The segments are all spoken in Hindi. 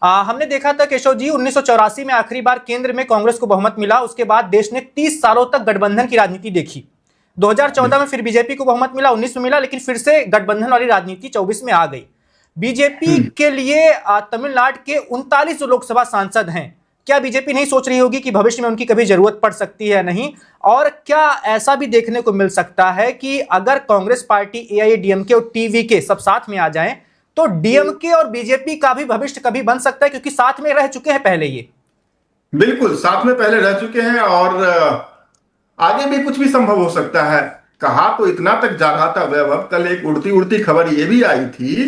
हमने देखा था केशव जी 1984 में आखिरी बार केंद्र में कांग्रेस को बहुमत मिला। उसके बाद देश ने 30 सालों तक गठबंधन की राजनीति देखी। 2014 में फिर बीजेपी को बहुमत मिला, 19 में मिला, लेकिन फिर से गठबंधन वाली राजनीति 24 में आ गई। बीजेपी के लिए तमिलनाडु के 39 जो लोकसभा सांसद हैं, क्या बीजेपी नहीं सोच रही होगी कि भविष्य में उनकी कभी जरूरत पड़ सकती है नहीं? और क्या ऐसा भी देखने को मिल सकता है कि अगर कांग्रेस पार्टी, एआईएडीएमके और टीवीके सब साथ में आ जाएं तो डीएमके और बीजेपी का भी भविष्य कभी बन सकता है, क्योंकि साथ में रह चुके हैं पहले, ये बिल्कुल साथ में पहले रह चुके हैं और आगे भी कुछ भी संभव हो सकता है। कहा तो इतना तक जा रहा था वैभव, कल एक उड़ती उड़ती खबर यह भी आई थी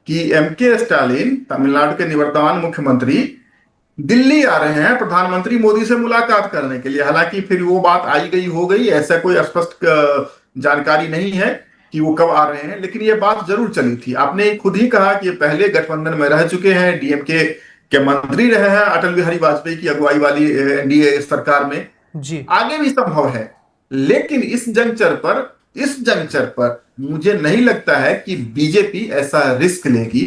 कि एमके स्टालिन, तमिलनाडु के निवर्तमान मुख्यमंत्री, दिल्ली आ रहे हैं प्रधानमंत्री मोदी से मुलाकात करने के लिए। हालांकि फिर वो बात आई गई हो गई, ऐसा कोई स्पष्ट जानकारी नहीं है कि वो कब आ रहे हैं, लेकिन ये बात जरूर चली थी। आपने खुद ही कहा कि पहले गठबंधन में रह चुके हैं, डीएमके के मंत्री रहे हैं अटल बिहारी वाजपेयी की अगुवाई वाली एनडीए सरकार में जी। आगे भी संभव है। लेकिन इस जंक्चर पर मुझे नहीं लगता है कि बीजेपी ऐसा रिस्क लेगी,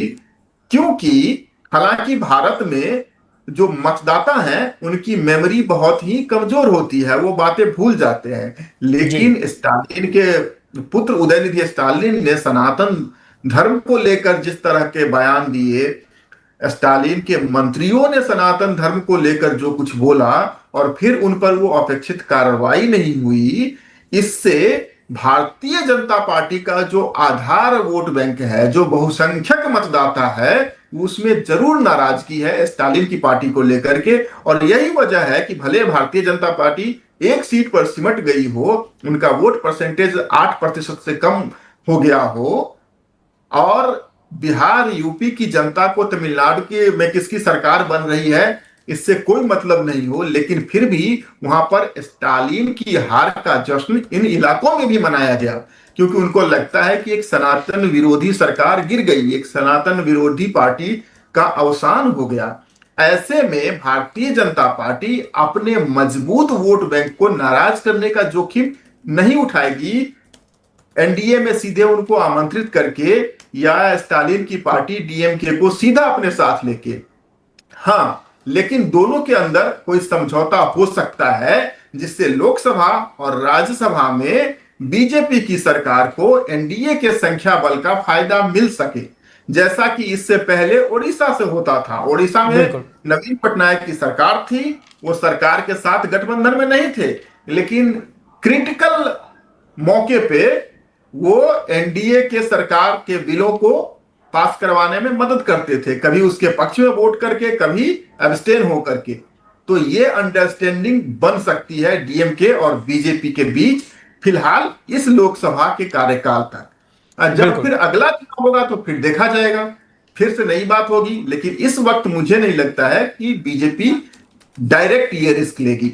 क्योंकि हालांकि भारत में जो मतदाता हैं उनकी मेमोरी बहुत ही कमजोर होती है, वो बातें भूल जाते हैं। लेकिन स्टालिन के पुत्र उदयनिधि स्टालिन ने सनातन धर्म को लेकर जिस तरह के बयान दिए, स्टालिन के मंत्रियों ने सनातन धर्म को लेकर जो कुछ बोला और फिर उन पर वो अपेक्षित कार्रवाई नहीं हुई, इससे भारतीय जनता पार्टी का जो आधार वोट बैंक है, जो बहुसंख्यक मतदाता है, उसमें जरूर नाराजगी है स्टालिन की पार्टी को लेकर के। और यही वजह है कि भले भारतीय जनता पार्टी एक सीट पर सिमट गई हो, उनका वोट परसेंटेज 8% से कम हो गया हो, और बिहार यूपी की जनता को तमिलनाडु के में किसकी सरकार बन रही है इससे कोई मतलब नहीं हो, लेकिन फिर भी वहां पर स्टालिन की हार का जश्न इन इलाकों में भी मनाया गया, क्योंकि उनको लगता है कि एक सनातन विरोधी सरकार गिर गई, एक सनातन विरोधी पार्टी का अवसान हो गया। ऐसे में भारतीय जनता पार्टी अपने मजबूत वोट बैंक को नाराज करने का जोखिम नहीं उठाएगी एनडीए में सीधे उनको आमंत्रित करके, या स्टालिन की पार्टी डीएमके को सीधा अपने साथ लेके। हाँ, लेकिन दोनों के अंदर कोई समझौता हो सकता है जिससे लोकसभा और राज्यसभा में बीजेपी की सरकार को एनडीए के संख्या बल का फायदा मिल सके, जैसा कि इससे पहले ओडिशा से होता था। ओडिशा में नवीन पटनायक की सरकार थी, वो सरकार के साथ गठबंधन में नहीं थे, लेकिन क्रिटिकल मौके पे वो एनडीए के सरकार के बिलों को पास करवाने में मदद करते थे, कभी उसके पक्ष में वोट करके, कभी एब्सटेन हो करके। तो ये अंडरस्टैंडिंग बन सकती है डीएमके और बीजेपी के बीच फिलहाल इस लोकसभा के कार्यकाल तक। जब फिर अगला चुनाव होगा तो फिर देखा जाएगा, फिर से नई बात होगी। लेकिन इस वक्त मुझे नहीं लगता है कि बीजेपी डायरेक्ट ये रिस्क लेगी।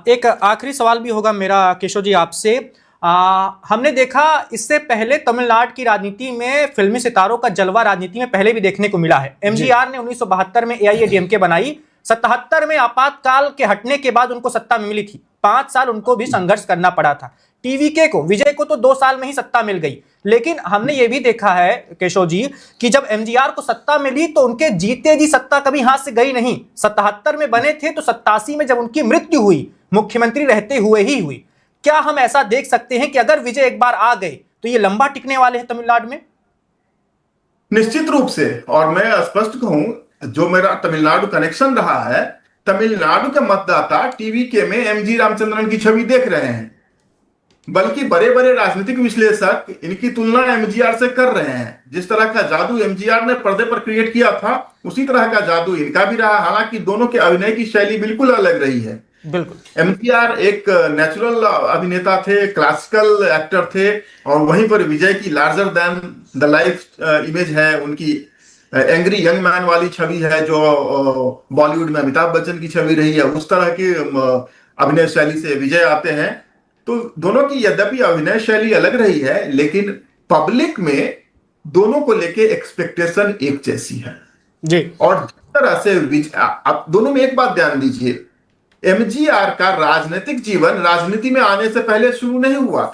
एक आखिरी सवाल भी होगा मेरा केशव जी आपसे। हमने देखा इससे पहले तमिलनाडु की राजनीति में फिल्मी सितारों का जलवा राजनीति में पहले भी देखने को मिला है। एमजीआर ने 1972 में एआईएडीएमके बनाई, 77 में आपातकाल के हटने के बाद उनको सत्ता में मिली थी, 5 साल उनको भी संघर्ष करना पड़ा था। टीवीके को, विजय को तो 2 साल में ही सत्ता मिल गई। लेकिन हमने ये भी देखा है केशव जी कि जब एमजीआर को सत्ता मिली तो उनके जीते जी सत्ता कभी हाथ से गई नहीं। 77 में बने थे तो 87 में जब उनकी मृत्यु हुई, मुख्यमंत्री रहते हुए ही हुई। क्या हम ऐसा देख सकते हैं कि अगर विजय एक बार आ गए तो ये लंबा टिकने वाले हैं तमिलनाडु में? निश्चित रूप से। और मैं स्पष्ट कहूं, जो मेरा तमिलनाडु कनेक्शन रहा है, तमिलनाडु के मतदाता टीवीके में एमजी रामचंद्रन की छवि देख रहे हैं, बल्कि बड़े बड़े राजनीतिक विश्लेषक इनकी तुलना एमजीआर से कर रहे हैं। जिस तरह का जादू एमजीआर ने पर्दे पर क्रिएट किया था, उसी तरह का जादू इनका भी रहा। हालांकि दोनों के अभिनय की शैली बिल्कुल अलग रही है। बिल्कुल। एमजीआर एक नेचुरल अभिनेता थे, क्लासिकल एक्टर थे, और वहीं पर विजय की larger than the life image है, उनकी एंग्री यंग मैन वाली छवि है जो बॉलीवुड में अमिताभ बच्चन की छवि रही है। उस तरह की अभिनय शैली से विजय आते हैं। तो दोनों की यद्यपि अभिनय शैली अलग रही है, लेकिन पब्लिक में दोनों को लेके एक्सपेक्टेशन एक जैसी है जी। और जिस तरह से आप दोनों में एक बात ध्यान दीजिए, एमजीआर का राजनीतिक जीवन राजनीति में आने से पहले शुरू नहीं हुआ,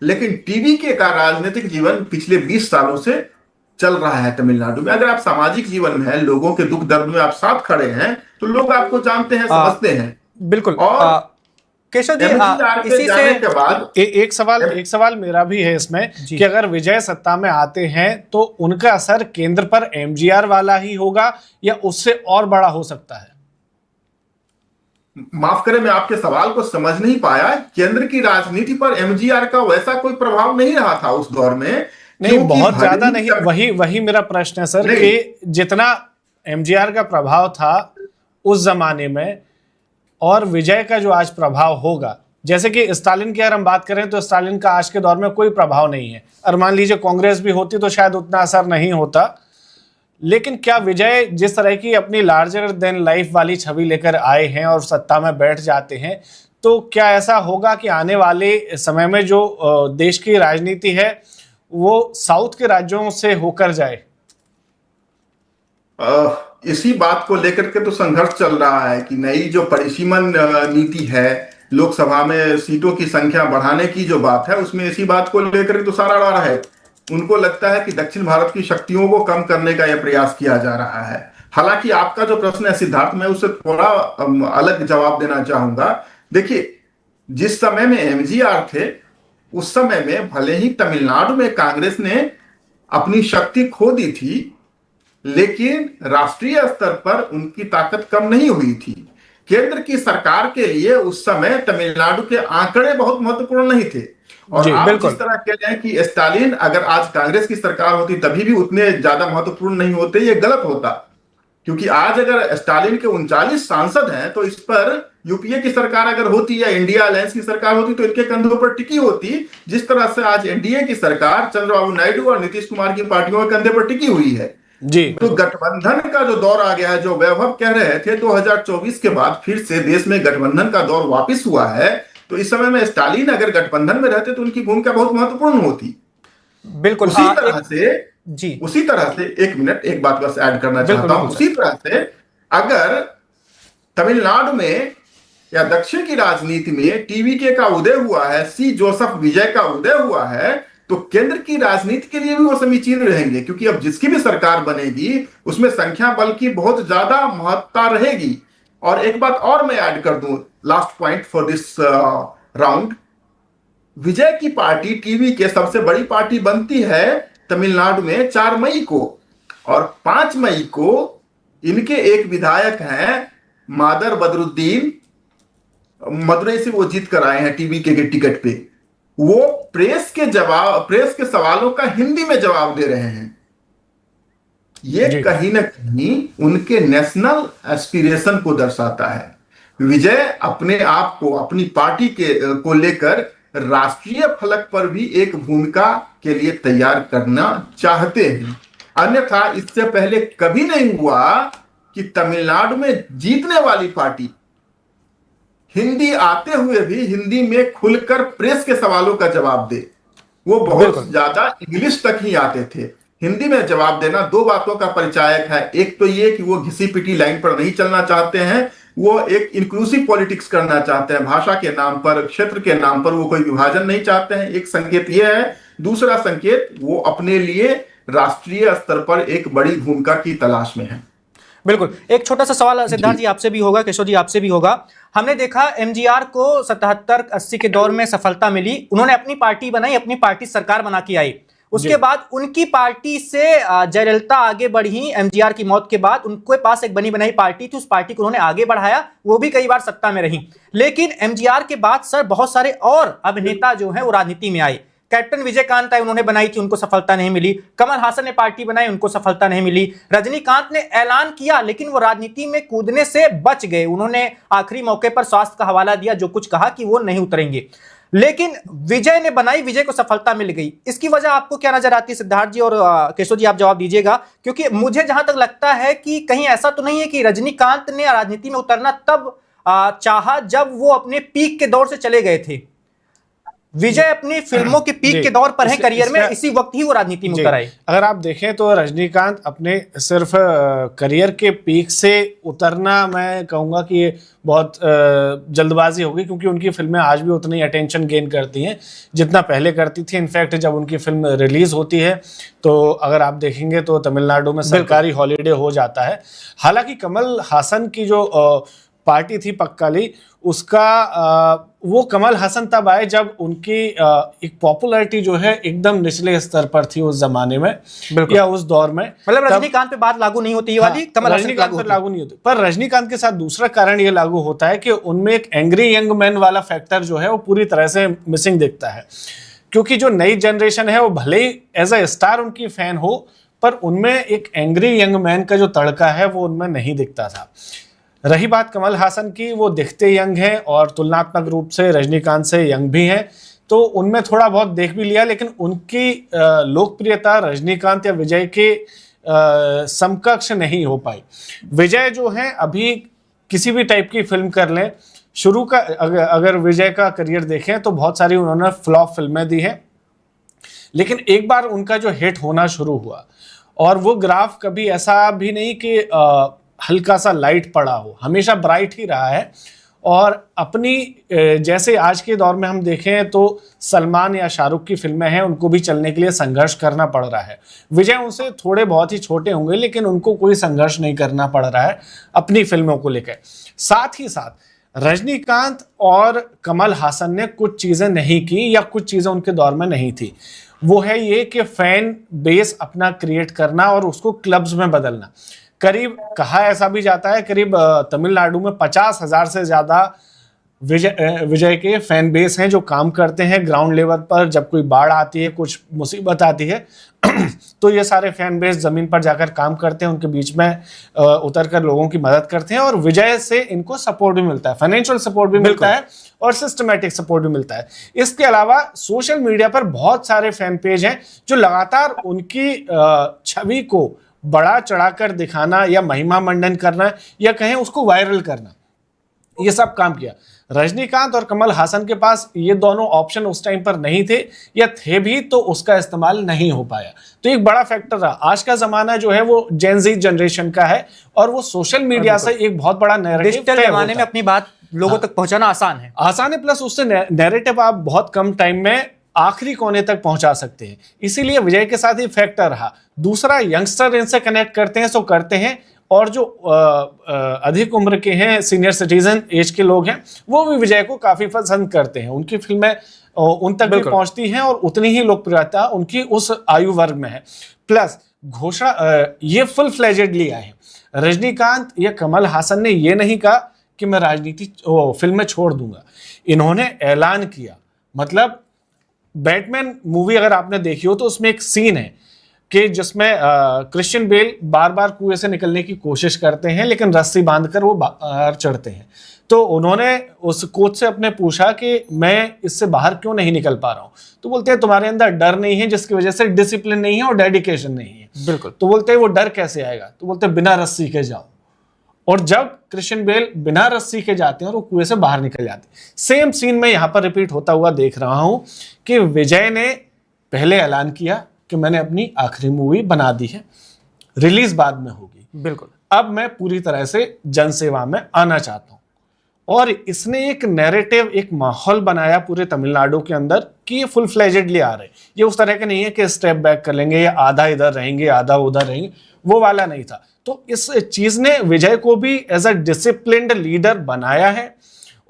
लेकिन टीवीके का राजनीतिक जीवन पिछले 20 सालों से चल रहा है तमिलनाडु में। अगर आप सामाजिक जीवन में हैं, लोगों के दुख दर्द में आप साथ खड़े हैं, तो लोग आपको जानते हैं, समझते हैं। बिल्कुल। और केशव जी, एमजीआर के इसी जाने से के बाद एक सवाल मेरा भी है इसमें जी। कि अगर विजय सत्ता में आते हैं तो उनका असर केंद्र पर एमजीआर वाला ही होगा या उससे और बड़ा हो सकता है? माफ करें, मैं आपके सवाल को समझ नहीं पाया। केंद्र की राजनीति पर एमजीआर का वैसा कोई प्रभाव नहीं रहा था उस दौर में, नहीं, क्योंकि बहुत ज्यादा भले ही नहीं। वही मेरा प्रश्न है सर, नहीं। कि जितना एमजीआर का प्रभाव था उस जमाने में और विजय का जो आज प्रभाव होगा, जैसे कि स्टालिन की अगर हम बात करें तो स्टालिन का आज के दौर में कोई प्रभाव नहीं है, और मान लीजिए कांग्रेस भी होती तो शायद उतना असर नहीं होता। लेकिन क्या विजय जिस तरह की अपनी लार्जर देन लाइफ वाली छवि लेकर आए हैं और सत्ता में बैठ जाते हैं, तो क्या ऐसा होगा कि आने वाले समय में जो देश की राजनीति है वो साउथ के राज्यों से होकर जाए? इसी बात को लेकर के तो संघर्ष चल रहा है कि नई जो परिसीमन नीति है, लोकसभा में सीटों की संख्या बढ़ाने की जो बात है, उसमें इसी बात को लेकर के तो सारा रहा है। उनको लगता है कि दक्षिण भारत की शक्तियों को कम करने का यह प्रयास किया जा रहा है। हालांकि आपका जो प्रश्न है सिद्धार्थ, मैं उससे थोड़ा अलग जवाब देना चाहूंगा। देखिए, जिस समय में एमजीआर थे उस समय में भले ही तमिलनाडु में कांग्रेस ने अपनी शक्ति खो दी थी, लेकिन राष्ट्रीय स्तर पर उनकी ताकत कम नहीं हुई थी। केंद्र की सरकार के लिए उस समय तमिलनाडु के आंकड़े बहुत महत्वपूर्ण नहीं थे। और आप जिस तरह कह रहे हैं कि स्टालिन अगर आज कांग्रेस की सरकार होती तभी भी उतने ज्यादा महत्वपूर्ण नहीं होते, ये गलत होता। क्योंकि आज अगर स्टालिन के 39 सांसद हैं, तो इस पर यूपीए की सरकार अगर होती या इंडिया अलायंस की सरकार होती तो इनके कंधों पर टिकी होती, जिस तरह से आज एनडीए की सरकार चंद्रबाबू नायडू और नीतीश कुमार की पार्टियों के कंधे पर टिकी हुई है जी। तो गठबंधन का जो दौर आ गया है, जो वैभव कह रहे थे 2024 के बाद फिर से देश में गठबंधन का दौर वापस हुआ है, तो इस समय में स्टालिन अगर गठबंधन में रहते तो उनकी भूमिका बहुत महत्वपूर्ण होती। बिल्कुल। उसी तरह से एक मिनट, एक बात बस ऐड करना चाहता हूं। उसी तरह से अगर तमिलनाडु में या दक्षिण की राजनीति में टीवीके का उदय हुआ है, सी जोसेफ विजय का उदय हुआ है, तो केंद्र की राजनीति के लिए भी वो समीचीन रहेंगे। क्योंकि अब जिसकी भी सरकार बनेगी उसमें संख्या बल की बहुत ज्यादा महत्ता रहेगी। और एक बात और मैं ऐड कर दूं, last point for this round, Vijay की पार्टी टीवी के सबसे बड़ी पार्टी बनती है तमिलनाडु में 4 मई को, और 5 मई को इनके एक विधायक हैं मादर बदरुद्दीन, मदुरई से वो जीत कर आए हैं टीवी के टिकट पे। वो प्रेस के सवालों का हिंदी में जवाब दे रहे हैं। ये कहीं ना कहीं उनके नेशनल एस्पिरेशन को दर्शाता है। विजय अपने आप को, अपनी पार्टी को लेकर राष्ट्रीय फलक पर भी एक भूमिका के लिए तैयार करना चाहते हैं। अन्यथा इससे पहले कभी नहीं हुआ कि तमिलनाडु में जीतने वाली पार्टी हिंदी आते हुए भी हिंदी में खुलकर प्रेस के सवालों का जवाब दे। वो बहुत ज्यादा इंग्लिश तक ही आते थे। हिंदी में जवाब देना 2 बातों का परिचायक है। एक तो ये कि वो घिसी पिटी लाइन पर नहीं चलना चाहते हैं, वो एक इंक्लूसिव पॉलिटिक्स करना चाहते हैं। भाषा के नाम पर, क्षेत्र के नाम पर वो कोई विभाजन नहीं चाहते हैं। एक संकेत ये है। दूसरा संकेत, वो अपने लिए राष्ट्रीय स्तर पर एक बड़ी भूमिका की तलाश में है। बिल्कुल। एक छोटा सा सवाल सिद्धार्थ जी आपसे भी होगा, केशव जी आपसे भी होगा। हमने देखा एमजीआर को 77-80 के दौर में सफलता मिली, उन्होंने अपनी पार्टी बनाई, अपनी पार्टी सरकार बना के आई। उसके बाद उनकी पार्टी से जयललिता आगे बढ़ी। एमजीआर की मौत के बाद उनके पास एक बनी बनाई पार्टी थी, उस पार्टी को उन्होंने आगे बढ़ाया, वो भी कई बार सत्ता में रही। लेकिन एमजीआर के बाद सर बहुत सारे और अभिनेता जो हैं वो राजनीति में आए। कैप्टन विजयकांत आए, उन्होंने बनाई थी, उनको सफलता नहीं मिली। कमल हासन ने पार्टी बनाई, उनको सफलता नहीं मिली। रजनीकांत ने ऐलान किया लेकिन वो राजनीति में कूदने से बच गए। उन्होंने आखिरी मौके पर स्वास्थ्य का हवाला दिया, जो कुछ कहा कि वो नहीं उतरेंगे। लेकिन विजय ने बनाई, विजय को सफलता मिल गई। इसकी वजह आपको क्या नजर आती है सिद्धार्थ जी? और केशव जी आप जवाब दीजिएगा, क्योंकि मुझे जहां तक लगता है कि कहीं ऐसा तो नहीं है कि रजनीकांत ने राजनीति में उतरना तब चाहा जब वो अपने पीक के दौर से चले गए थे। विजय अपनी फिल्मों के पीक के दौर पर है करियर में, इसी वक्त ही वो राजनीति में उतर आए। अगर आप देखें तो रजनीकांत अपने सिर्फ करियर के पीक से उतरना, मैं कहूंगा कि ये बहुत जल्दबाजी होगी, क्योंकि उनकी फिल्में आज भी उतनी अटेंशन गेन करती हैं जितना पहले करती थी। इनफैक्ट जब उनकी फिल्म रिलीज होती है तो अगर आप देखेंगे तो तमिलनाडु में सरकारी हॉलीडे हो जाता है। हालांकि कमल हासन की जो पार्टी थी पक्काली, उसका वो कमल हासन तब आए जब उनकी एक पॉपुलैरिटी जो है एकदम निचले स्तर पर थी उस जमाने में या उस दौर में। मतलब रजनीकांत पे बात लागू नहीं होती ये वाली, कमल हासन रजनीकांत पर लागू नहीं होती। पर रजनीकांत के साथ दूसरा कारण ये लागू होता है कि उनमें एक एंग्री यंग मैन वाला फैक्टर जो है वो पूरी तरह से मिसिंग दिखता है, क्योंकि जो नई जनरेशन है वो भले ही एज अ स्टार उनकी फैन हो, पर उनमें एक एंग्री यंग मैन का जो तड़का है वो उनमें नहीं दिखता था। रही बात कमल हासन की, वो दिखते यंग हैं और तुलनात्मक रूप से रजनीकांत से यंग भी हैं, तो उनमें थोड़ा बहुत देख भी लिया, लेकिन उनकी लोकप्रियता रजनीकांत या विजय के समकक्ष नहीं हो पाई। विजय जो है अभी किसी भी टाइप की फिल्म कर लें, शुरू का अगर विजय का करियर देखें तो बहुत सारी उन्होंने फ्लॉप फिल्में दी हैं, लेकिन एक बार उनका जो हिट होना शुरू हुआ, और वो ग्राफ कभी ऐसा भी नहीं कि हल्का सा लाइट पड़ा हो, हमेशा ब्राइट ही रहा है। और अपनी जैसे आज के दौर में हम देखें तो सलमान या शाहरुख की फिल्में हैं, उनको भी चलने के लिए संघर्ष करना पड़ रहा है। विजय उनसे थोड़े बहुत ही छोटे होंगे, लेकिन उनको कोई संघर्ष नहीं करना पड़ रहा है अपनी फिल्मों को लेकर। साथ ही साथ रजनीकांत और कमल हासन ने कुछ चीजें नहीं की या कुछ चीजें उनके दौर में नहीं थी, वो है ये कि फैन बेस अपना क्रिएट करना और उसको क्लब्स में बदलना। करीब कहा ऐसा भी जाता है, करीब तमिलनाडु में 50,000 से ज्यादा विजय के फैन बेस हैं जो काम करते हैं ग्राउंड लेवल पर। जब कोई बाढ़ आती है, कुछ मुसीबत आती है तो ये सारे फैन बेस जमीन पर जाकर काम करते हैं, उनके बीच में उतर कर लोगों की मदद करते हैं, और विजय से इनको सपोर्ट भी मिलता है, फाइनेंशियल सपोर्ट भी मिलता है और सिस्टमैटिक सपोर्ट भी मिलता है। इसके अलावा सोशल मीडिया पर बहुत सारे फैन पेज हैं जो लगातार उनकी छवि को बड़ा चढ़ाकर दिखाना या महिमा मंडन करना या कहें उसको वायरल करना, ये सब काम किया। रजनीकांत और कमल हासन के पास ये दोनों ऑप्शन उस टाइम पर नहीं थे, या थे भी तो उसका इस्तेमाल नहीं हो पाया, तो एक बड़ा फैक्टर रहा। आज का जमाना जो है वो जेन ज़ी जनरेशन का है, और वो सोशल मीडिया से एक बहुत बड़ा नैरेटिव, डिजिटल जमाने में अपनी बात लोगों तक पहुंचाना आसान है, प्लस उससे नैरेटिव आप बहुत कम टाइम में आखिरी कोने तक पहुंचा सकते हैं। इसीलिए विजय के साथ ही फैक्टर रहा। दूसरा, यंगस्टर इनसे कनेक्ट करते हैं सो करते हैं, और जो अधिक उम्र के हैं, सीनियर सिटीजन एज के लोग हैं, वो भी विजय को काफी पसंद करते हैं। उनकी फिल्में उन तक भी पहुंचती हैं और उतनी ही लोकप्रियता उनकी उस आयु वर्ग में है। प्लस घोषणा ये फुल फ्लेजेडली आए हैं। रजनीकांत या कमल हासन ने ये नहीं कहा कि मैं राजनीति फिल्में छोड़ दूंगा, इन्होंने ऐलान किया। मतलब बैटमैन मूवी अगर आपने देखी हो तो उसमें एक सीन है कि जिसमें क्रिश्चियन बेल बार बार कुएं से निकलने की कोशिश करते हैं, लेकिन रस्सी बांधकर वो बाहर चढ़ते हैं। तो उन्होंने उस कोच से अपने पूछा कि मैं इससे बाहर क्यों नहीं निकल पा रहा हूं, तो बोलते हैं तुम्हारे अंदर डर नहीं है, जिसकी वजह से डिसिप्लिन नहीं है और डेडिकेशन नहीं है। बिल्कुल। तो बोलते हैं वो डर कैसे आएगा, तो बोलते हैं बिना रस्सी के जाओ। और जब क्रिश्चियन बेल बिना रस्सी के जाते हैं और वो कुएं से बाहर निकल जाते हैं, सेम सीन में यहां पर रिपीट होता हुआ देख रहा हूं कि विजय ने पहले ऐलान किया कि मैंने अपनी आखिरी मूवी बना दी है, रिलीज बाद में होगी, बिल्कुल, अब मैं पूरी तरह से जनसेवा में आना चाहता हूं। और इसने एक नैरेटिव, एक माहौल बनाया पूरे तमिलनाडु के अंदर कि ये फुल फ्लेजेडली आ रहे। ये उस तरह के नहीं है कि स्टेप बैक कर लेंगे या आधा इधर रहेंगे आधा उधर रहेंगे, वो वाला नहीं था। तो इस चीज ने विजय को भी एज अ डिसिप्लिन्ड लीडर बनाया है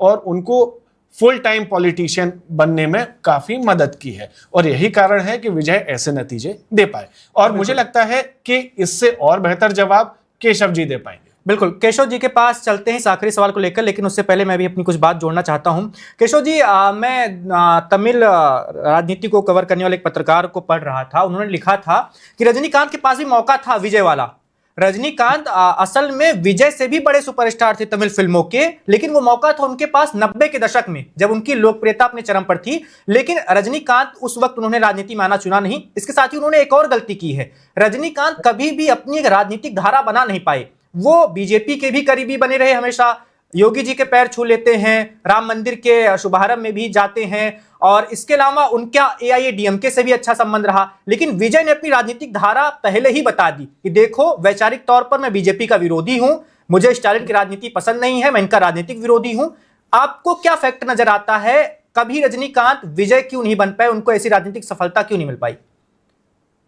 और उनको फुल टाइम पॉलिटिशियन बनने में काफी मदद की है, और यही कारण है कि विजय ऐसे नतीजे दे पाए। और मुझे लगता है कि इससे और बेहतर जवाब केशव जी दे पाएंगे। बिल्कुल, केशव जी के पास चलते हैं इस आखिरी सवाल को लेकर, लेकिन उससे पहले मैं भी अपनी कुछ बात जोड़ना चाहता हूं। केशव जी, मैं तमिल राजनीति को कवर करने वाले एक पत्रकार को पढ़ रहा था, उन्होंने लिखा था कि रजनीकांत के पास भी मौका था विजय वाला। रजनीकांत असल में विजय से भी बड़े सुपरस्टार थे तमिल फिल्मों के, लेकिन वो मौका था उनके पास 90 के दशक में, जब उनकी लोकप्रियता अपने चरम पर थी। लेकिन रजनीकांत उस वक्त उन्होंने राजनीति में आना चुना नहीं। इसके साथ ही उन्होंने एक और गलती की है, रजनीकांत कभी भी अपनी एक राजनीतिक धारा बना नहीं पाए। वो बीजेपी के भी करीबी बने रहे, हमेशा योगी जी के पैर छू लेते हैं, राम मंदिर के शुभारंभ में भी जाते हैं, और इसके अलावा उनका AIADMK से भी अच्छा संबंध रहा। लेकिन विजय ने अपनी राजनीतिक धारा पहले ही बता दी कि देखो, वैचारिक तौर पर मैं बीजेपी का विरोधी हूं, मुझे स्टालिन की राजनीति पसंद नहीं है, मैं इनका राजनीतिक विरोधी हूं। आपको क्या फैक्ट नजर आता है, कभी रजनीकांत विजय क्यों नहीं बन पाए, उनको ऐसी राजनीतिक सफलता क्यों नहीं मिल पाई?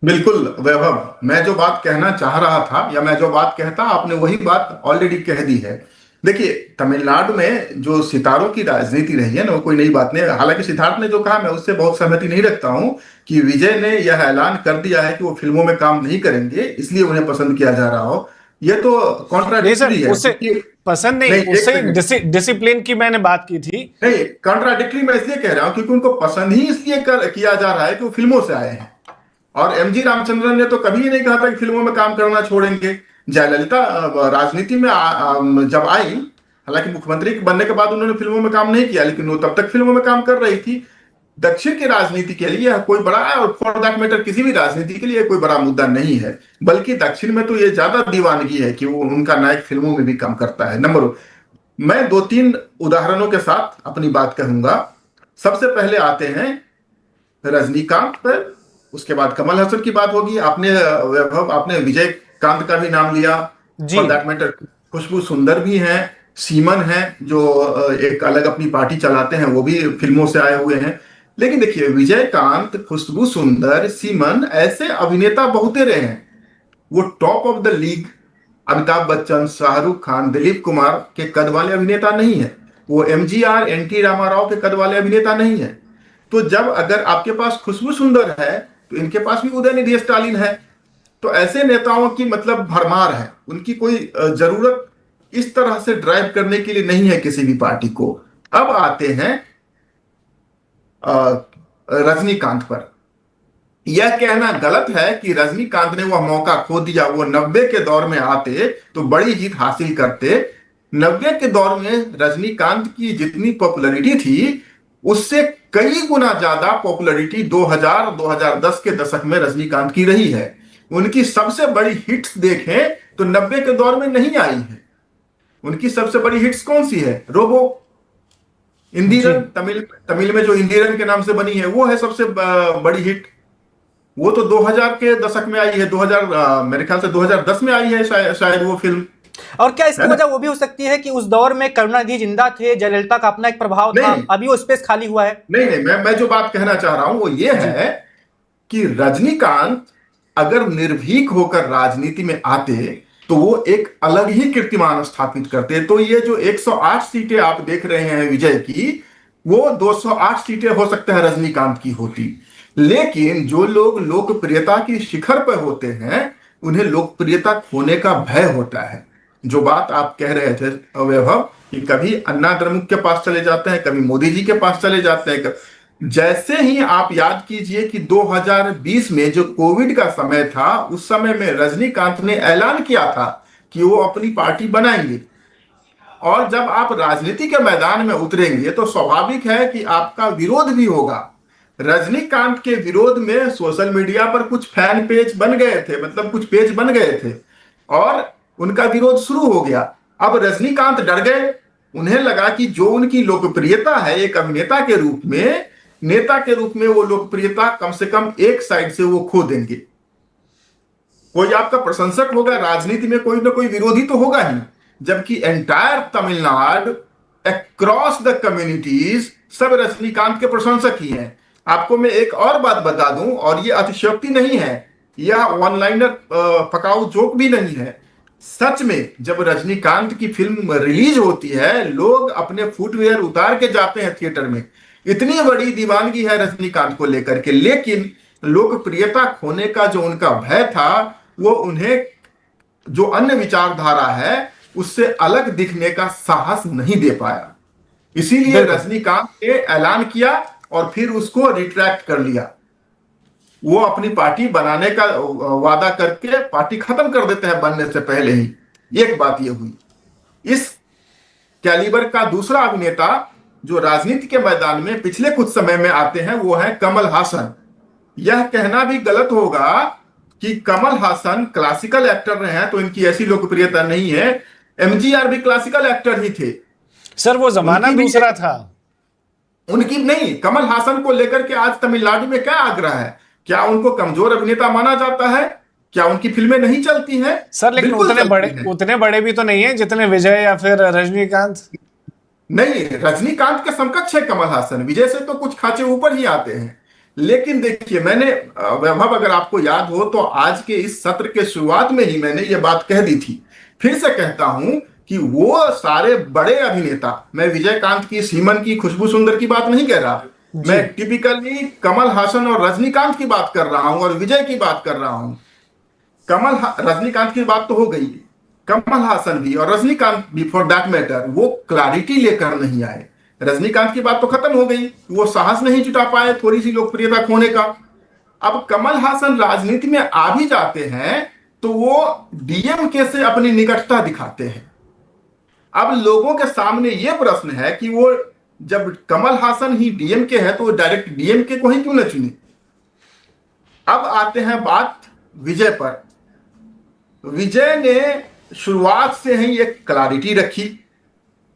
बिल्कुल वैभव, मैं जो बात कहना चाह रहा था या मैं जो बात कहता, आपने वही बात ऑलरेडी कह दी है। देखिए, तमिलनाडु में जो सितारों की राजनीति रही है ना, वो कोई नई बात नहीं। हालांकि सिद्धार्थ ने जो कहा, मैं उससे बहुत सहमति नहीं रखता हूं कि विजय ने यह ऐलान कर दिया है कि वो फिल्मों में काम नहीं करेंगे, इसलिए उन्हें पसंद किया जा रहा हो। ये तो कॉन्ट्राडिक्टरी है। उससे पसंद नहीं, उससे डिसिप्लिन की मैंने बात की थी। नहीं, कॉन्ट्राडिक्टरी मैं इसलिए कह रहा हूं क्योंकि उनको पसंद ही इसलिए किया जा रहा है कि वो फिल्मों से आए हैं। और MG रामचंद्रन ने तो कभी ही नहीं कहा था कि फिल्मों में काम करना छोड़ेंगे। जयललिता राजनीति में जब आई, हालांकि मुख्यमंत्री बनने के बाद उन्होंने फिल्मों में काम नहीं किया, लेकिन वो तब तक फिल्मों में काम कर रही थी। दक्षिण की राजनीति के लिए कोई बड़ा, और फॉर दैट मैटर किसी भी राजनीति के लिए कोई बड़ा मुद्दा नहीं है, बल्कि दक्षिण में तो ये ज्यादा दीवानगी है कि वो उनका नायक फिल्मों में भी काम करता है। नंबर, मैं 2-3 उदाहरणों के साथ अपनी बात कहूंगा। सबसे पहले आते हैं रजनीकांत पर, उसके बाद कमल हसन की बात होगी। आपने वैभव, आपने विजयकांत का भी नाम लिया, फॉर दैट मैटर खुशबू सुंदर भी हैं, सीमन हैं जो एक अलग अपनी पार्टी चलाते हैं, वो भी फिल्मों से आए हुए हैं। लेकिन देखिए, विजयकांत, खुशबू सुंदर, सीमन ऐसे अभिनेता बहुते रहे हैं। वो top of the league Amitabh Bachchan, Shahrukh Khan, Dilip Kumar के कद वाले अभिनेता नहीं है। वो MGR, NT रामाराव के कद वाले अभिनेता नहीं है। तो जब अगर आपके पास खुशबू सुंदर है, तो इनके पास भी उदयनिधि स्टालिन है। तो ऐसे नेताओं की मतलब भरमार है, उनकी कोई जरूरत इस तरह से ड्राइव करने के लिए नहीं है किसी भी पार्टी को। अब आते हैं रजनीकांत पर। यह कहना गलत है कि रजनीकांत ने वह मौका खो दिया। वो 90 के दौर में आते तो बड़ी जीत हासिल करते। 90 के दौर में रजनीकांत की जितनी पॉपुलैरिटी थी, उससे कई गुना ज्यादा पॉपुलैरिटी 2000-2010 के दशक में रजनीकांत की रही है। उनकी सबसे बड़ी हिट्स देखें तो 90 के दौर में नहीं आई है। उनकी सबसे बड़ी हिट्स कौन सी है? रोबो, इंदिरन, तमिल में जो इंदिरन के नाम से बनी है, वो है सबसे बड़ी हिट। वो तो 2000 के दशक में आई है, 2000 मेरे ख्याल से 2010 में आई है शायद वो फिल्म। और क्या इसकी वजह वो भी हो सकती है कि उस दौर में करुणानिधि जिंदा थे, जयललिता का अपना एक प्रभाव था, अभी वो स्पेस खाली हुआ है? नहीं, मैं जो बात कहना चाह रहा हूं वो ये है कि रजनीकांत अगर निर्भीक होकर राजनीति में आते तो वो एक अलग ही कीर्तिमान स्थापित करते। तो ये जो 108 सीटें आप देख रहे हैं विजय की, वो 208 सीटें हो सकता है रजनीकांत की होती। लेकिन जो लोग लोकप्रियता की शिखर पर होते हैं, उन्हें लोकप्रियता खोने का भय होता है। जो बात आप कह रहे थे वैभव, कि कभी अन्ना द्रमुक के पास चले जाते हैं, कभी मोदी जी के पास चले जाते हैं। जैसे ही आप याद कीजिए कि 2020 में जो कोविड का समय था, उस समय में रजनीकांत ने ऐलान किया था कि वो अपनी पार्टी बनाएंगे। और जब आप राजनीति के मैदान में उतरेंगे तो स्वाभाविक है कि आपका विरोध भी होगा। रजनीकांत के विरोध में सोशल मीडिया पर कुछ फैन पेज बन गए थे, मतलब कुछ पेज बन गए थे और उनका विरोध शुरू हो गया। अब रजनीकांत डर गए। उन्हें लगा कि जो उनकी लोकप्रियता है एक अभिनेता के रूप में, नेता के रूप में, वो लोकप्रियता कम से कम एक साइड से वो खो देंगे। कोई आपका प्रशंसक होगा, राजनीति में कोई ना कोई विरोधी तो होगा ही। जबकि entire Tamil Nadu, across the communities, सब रजनीकांत के प्रशंसक ही हैं। आपको मैं एक और बात बता दूं, और ये अतिशयोक्ति नहीं है, यह ऑनलाइनर पकाऊ जोक भी नहीं है। सच में जब रजनीकांत की फिल्म रिलीज होती है, लोग अपने फुटवेयर उतार के जाते हैं थिएटर में। इतनी बड़ी दीवानगी है रजनीकांत को लेकर के। लेकिन लोकप्रियता खोने का जो उनका भय था, वो उन्हें जो अन्य विचारधारा है उससे अलग दिखने का साहस नहीं दे पाया। इसीलिए रजनीकांत ने ऐलान किया और फिर उसको रिट्रैक्ट कर लिया। वो अपनी पार्टी बनाने का वादा करके पार्टी खत्म कर देते हैं बनने से पहले ही। एक बात ये हुई। इस कैलिबर का दूसरा अभिनेता जो राजनीति के मैदान में पिछले कुछ समय में आते हैं, वो है कमल हासन। यह कहना भी गलत होगा कि कमल हासन क्लासिकल एक्टर रहे हैं तो इनकी ऐसी लोकप्रियता नहीं है। MGR भी क्लासिकल एक्टर ही थे। सर वो जमाना दूसरा था। उनकी नहीं, कमल हासन को लेकर के आज तमिलनाडु में क्या आग्रह है? क्या उनको कमजोर अभिनेता माना जाता है? क्या उनकी फिल्में नहीं चलती हैं? सर लेकिन बिल्कुल चलती हैं। उतने बड़े भी तो नहीं है जितने विजय या फिर रजनीकांत। नहीं, रजनीकांत के समकक्ष है कमल हासन, विजय से तो कुछ खांचे ऊपर ही आते हैं। लेकिन देखिए, मैंने वैभव, अगर आपको याद हो तो आज के इस सत्र के शुरुआत में ही मैंने ये बात कह दी थी, फिर से कहता हूं कि वो सारे बड़े अभिनेता, मैं विजयकांत की, सीमन की, खुशबू सुंदर की बात नहीं कह रहा, मैं टिपिकली कमल हासन और रजनीकांत की बात कर रहा हूं और विजय की बात कर रहा हूं। रजनीकांत की बात तो हो गई, कमल हासन भी और रजनीकांत भी फॉर दैट मैटर वो क्लैरिटी लेकर नहीं आए। रजनीकांत की बात तो खत्म हो गई, वो साहस नहीं जुटा पाए थोड़ी सी लोकप्रियता खोने का। अब कमल हासन राजनीति में आ भी जाते हैं तो वो डीएमके से अपनी निकटता दिखाते हैं। अब लोगों के सामने यह प्रश्न है कि वो जब कमल हासन ही डीएमके है तो वो डायरेक्ट डीएमके को ही क्यों न चुने। अब आते हैं बात विजय पर। विजय ने शुरुआत से ही एक क्लैरिटी रखी।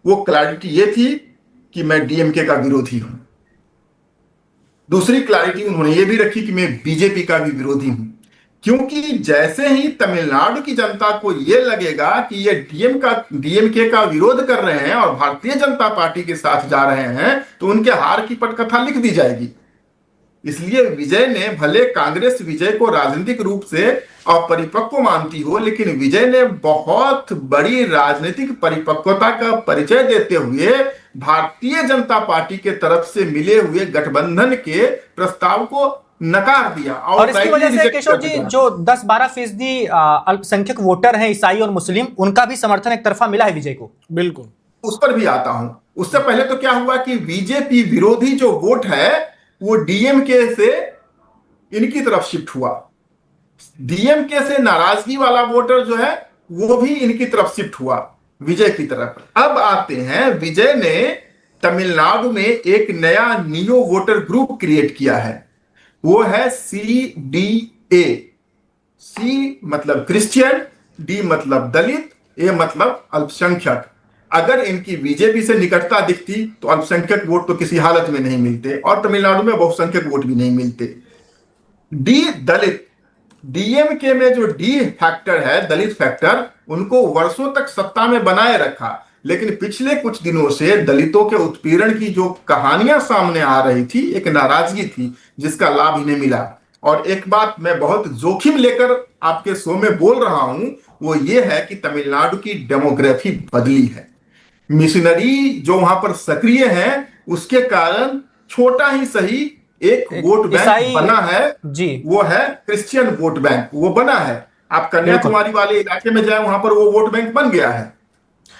वो क्लैरिटी ये थी कि मैं डीएमके का विरोधी हूं। दूसरी क्लैरिटी उन्होंने ये भी रखी कि मैं बीजेपी का भी विरोधी हूं, क्योंकि जैसे ही तमिलनाडु की जनता को यह लगेगा कि ये डीएमके का विरोध कर रहे हैं और भारतीय जनता पार्टी के साथ जा रहे हैं तो उनके हार की पटकथा लिख दी जाएगी। इसलिए विजय ने, भले कांग्रेस विजय को राजनीतिक रूप से अपरिपक्व मानती हो, लेकिन विजय ने बहुत बड़ी राजनीतिक परिपक्वता का परिचय देते हुए भारतीय जनता पार्टी के तरफ से मिले हुए गठबंधन के प्रस्ताव को नकार दिया और इसकी वजह से केशव जी जो 10-12% अल्पसंख्यक वोटर हैं, ईसाई और मुस्लिम, उनका भी समर्थन एक तरफा मिला है विजय को। बिल्कुल, उस पर भी आता हूं। उससे पहले तो क्या हुआ कि बीजेपी विरोधी जो वोट है वो डीएमके से इनकी तरफ शिफ्ट हुआ। डीएमके से नाराजगी वाला वोटर जो है वो भी इनकी तरफ शिफ्ट हुआ, विजय की तरफ। अब आते हैं, विजय ने तमिलनाडु में एक नया नियो वोटर ग्रुप क्रिएट किया है, वो है CDA। सी मतलब क्रिश्चियन, डी मतलब दलित, ए मतलब अल्पसंख्यक। अगर इनकी बीजेपी से निकटता दिखती तो अल्पसंख्यक वोट तो किसी हालत में नहीं मिलते और तमिलनाडु में बहुसंख्यक वोट भी नहीं मिलते। डी दलित, डीएमके में जो डी फैक्टर है, दलित फैक्टर, उनको वर्षों तक सत्ता में बनाए रखा, लेकिन पिछले कुछ दिनों से दलितों के उत्पीड़न की जो कहानियां सामने आ रही थी, एक नाराजगी थी जिसका लाभ इन्हें मिला। और एक बात मैं बहुत जोखिम लेकर आपके शो में बोल रहा हूं, वो ये है कि तमिलनाडु की डेमोग्राफी बदली है। मिशनरी जो वहां पर सक्रिय हैं उसके कारण छोटा ही सही एक वोट बैंक बना है जी, वो है क्रिश्चियन वोट बैंक, वो बना है। आप कन्याकुमारी वाले इलाके में जाए, वहां पर वो वोट बैंक बन गया है।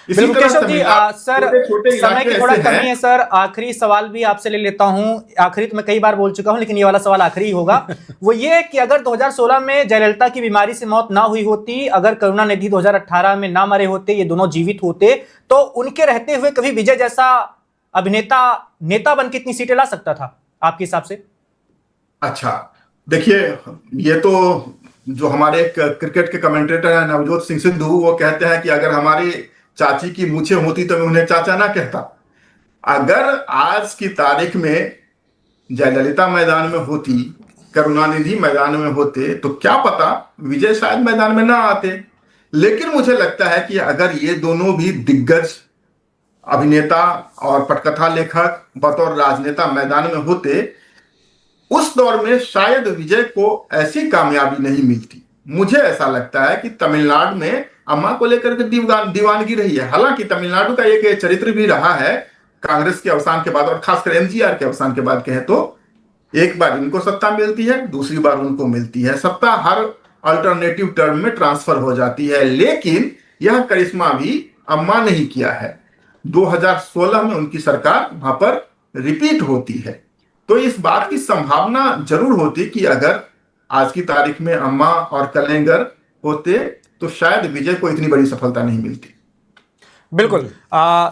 इसी तरह केशव जी, सर छोटे समय की थोड़ा कमी है सर, आखिरी सवाल भी आपसे ले लेता हूं। आखिरी तो मैं कई बार बोल चुका हूं, लेकिन ये वाला सवाल आखिरी होगा। वो ये कि अगर 2016 में जयललिता की बीमारी से मौत ना हुई होती, अगर करुणानिधि 2018 में ना मरे होते, ये दोनों जीवित होते, तो उनके रहते हुए कभी विजय जैसा अभिनेता नेता बन के इतनी सीटें ला सकता था आपके हिसाब से? अच्छा देखिए, ये तो जो हमारे क्रिकेट के कमेंटेटर हैं नवजोत सिंह सिद्धू, वो कहते हैं कि अगर हमारी चाची की मूछें होती तो मैं उन्हें चाचा ना कहता। अगर आज की तारीख में जयललिता मैदान में होती, करुणानिधि मैदान में होते, तो क्या पता विजय शायद मैदान में ना आते। लेकिन मुझे लगता है कि अगर ये दोनों भी दिग्गज अभिनेता और पटकथा लेखक बतौर राजनेता मैदान में होते, उस दौर में शायद विजय को ऐसी कामयाबी नहीं मिलती। मुझे ऐसा लगता है कि तमिलनाडु में अम्मा को लेकर के दीवानगी रही है। हालांकि तमिलनाडु का एक चरित्र भी रहा है कांग्रेस के अवसान के बाद, और खासकर एमजीआर के अवसान के बाद कहें तो, एक बार इनको सत्ता मिलती है, दूसरी बार उनको मिलती है सत्ता, हर अल्टरनेटिव टर्म में ट्रांसफर हो जाती है। लेकिन यह करिश्मा भी अम्मा नहीं किया है। 2016 में उनकी सरकार वहां पर रिपीट होती है, तो इस बात की संभावना जरूर होती कि अगर आज की तारीख में अम्मा और कलेंगर होते तो शायद विजय को इतनी बड़ी सफलता नहीं मिलती। बिल्कुल।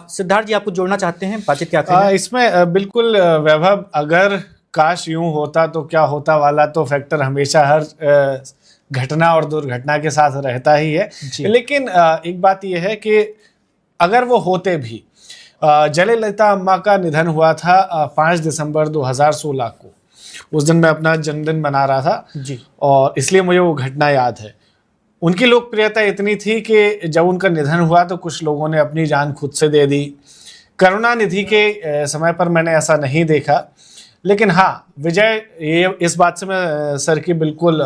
सिद्धार्थ जी, आपको जोड़ना चाहते हैं बातचीत क्या? इसमें बिल्कुल वैभव, अगर काश यूं होता तो क्या होता वाला तो फैक्टर हमेशा हर घटना और दुर्घटना के साथ रहता ही है। लेकिन एक बात यह है कि अगर वो होते भी जयललिता अम्मा का निधन हुआ था 5 दिसंबर 2016 को। उस दिन मैं अपना जन्मदिन मना रहा था जी। और इसलिए मुझे वो घटना याद है। उनकी लोकप्रियता इतनी थी कि जब उनका निधन हुआ तो कुछ लोगों ने अपनी जान खुद से दे दी। करुणानिधि के समय पर मैंने ऐसा नहीं देखा, लेकिन हाँ विजय, ये इस बात से मैं सर की बिल्कुल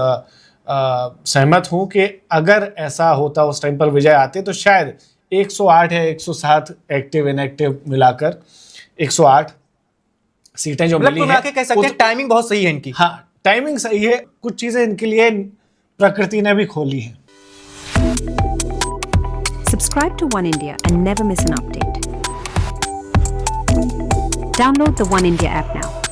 सहमत हूँ कि अगर ऐसा होता उस टाइम पर विजय आते तो शायद 108 या 107 एक्टिव इनएक्टिव मिलाकर 108 सीटें जो मिली हैं, कह सकते हैं टाइमिंग बहुत सही है इनकी। हाँ टाइमिंग सही है, कुछ चीजें इनके लिए प्रकृति ने भी खोली हैं। Subscribe to One India and never miss an update. Download the One India app now.